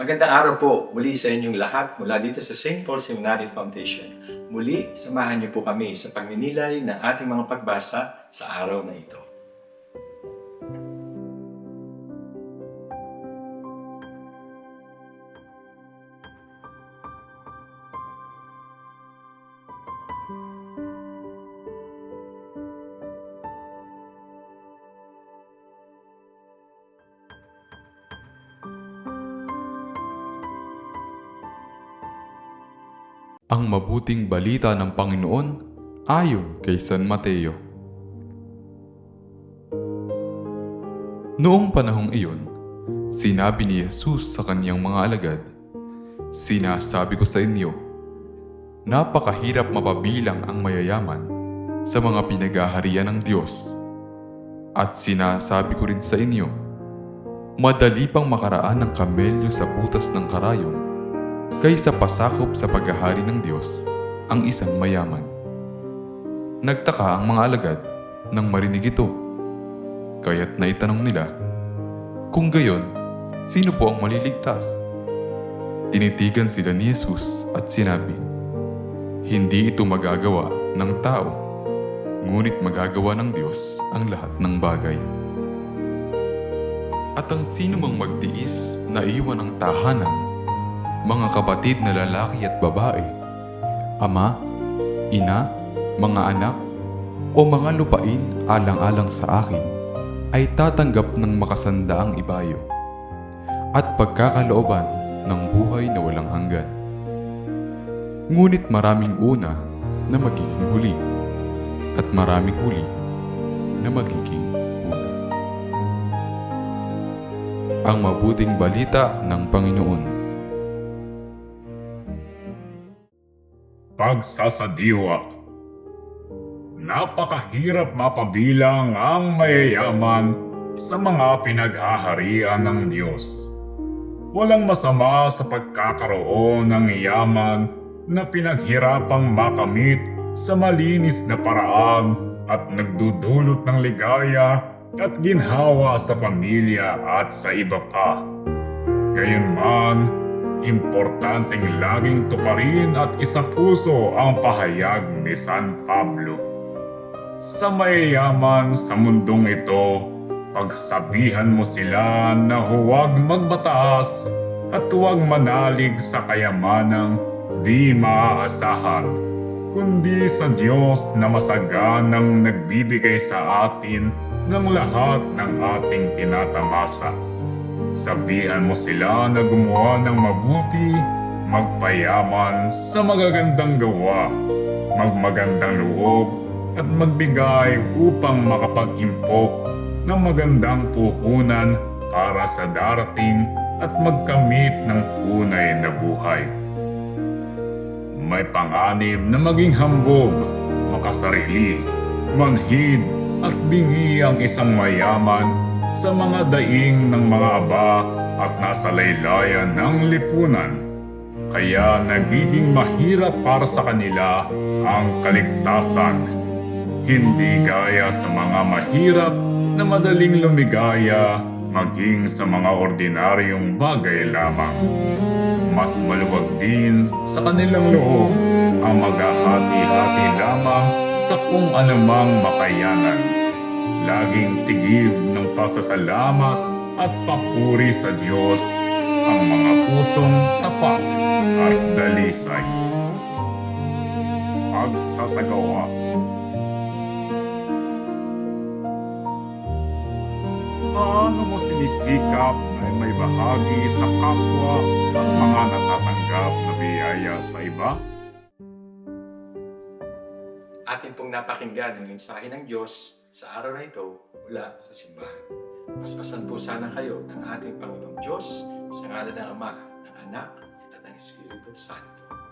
Magandang araw po muli sa inyong lahat mula dito sa St. Paul Seminary Foundation. Muli, samahan niyo po kami sa pagninilay ng ating mga pagbasa sa araw na ito. Ang mabuting balita ng Panginoon ayon kay San Mateo. Noong panahong iyon, sinabi ni Jesus sa kaniyang mga alagad, "Sinasabi ko sa inyo, napakahirap mapabilang ang mayayaman sa mga pinag-aharian ng Diyos. At sinasabi ko rin sa inyo, madali pang makaraan ng kamelyo sa butas ng karayon kaysa pasakop sa paghahari ng Diyos ang isang mayaman." Nagtaka ang mga alagad nang marinig ito, kaya't naitanong nila, kung gayon, sino po ang maliligtas? Tinitigan sila ni Jesus at sinabi, hindi ito magagawa ng tao, ngunit magagawa ng Diyos ang lahat ng bagay. At ang sino mang magtiis na iwan ang tahanan, mga kapatid na lalaki at babae, ama, ina, mga anak, o mga lupain alang-alang sa akin, ay tatanggap ng makasandaang ibayo at pagkakalooban ng buhay na walang hanggan. Ngunit maraming una na magiging huli, at maraming huli na magiging una. Ang mabuting balita ng Panginoon. Pagsasadiwa. Napakahirap mapabilang ang mayayaman sa mga pinag-aharian ng Diyos. Walang masama sa pagkakaroon ng yaman na pinaghirapang makamit sa malinis na paraan at nagdudulot ng ligaya at ginhawa sa pamilya at sa iba pa. Gayunman, importanteng laging tuparin at isapuso ang pahayag ni San Pablo. Sa mayayaman sa mundong ito, pagsabihan mo sila na huwag magbataas at huwag manalig sa kayamanang di maaasahan, kundi sa Diyos na masaganang nagbibigay sa atin ng lahat ng ating tinatamasa. Sabihan mo sila na gumawa ng mabuti, magpayaman sa magagandang gawa, magmagandang loob, at magbigay upang makapag-impok ng magandang puhunan para sa darating at magkamit ng tunay na buhay. May panganib na maging hambog, makasarili, manhid at bingi ang isang mayaman sa mga daing ng mga aba at nasa laylayan ng lipunan. Kaya nagiging mahirap para sa kanila ang kaligtasan. Hindi gaya sa mga mahirap na madaling lumigaya maging sa mga ordinaryong bagay lamang. Mas maluwag din sa kanilang loob ang maghahati-hati lamang sa kung anumang makayanan. Laging tigib ng pasasalamat at papuri sa Diyos ang mga pusong tapat at dalisay. Pagsasagawa. Paano mo sinisikap na may bahagi sa kapwa ang mga natatanggap na biyaya sa iba? Atin pong napakinggan ang mensahe ng Diyos sa araw na ito mula sa simbahan. Paspasan po sana kayo ng ating Panginoong Diyos sa ngalan ng Ama, ng Anak, at ng Espiritu Santo.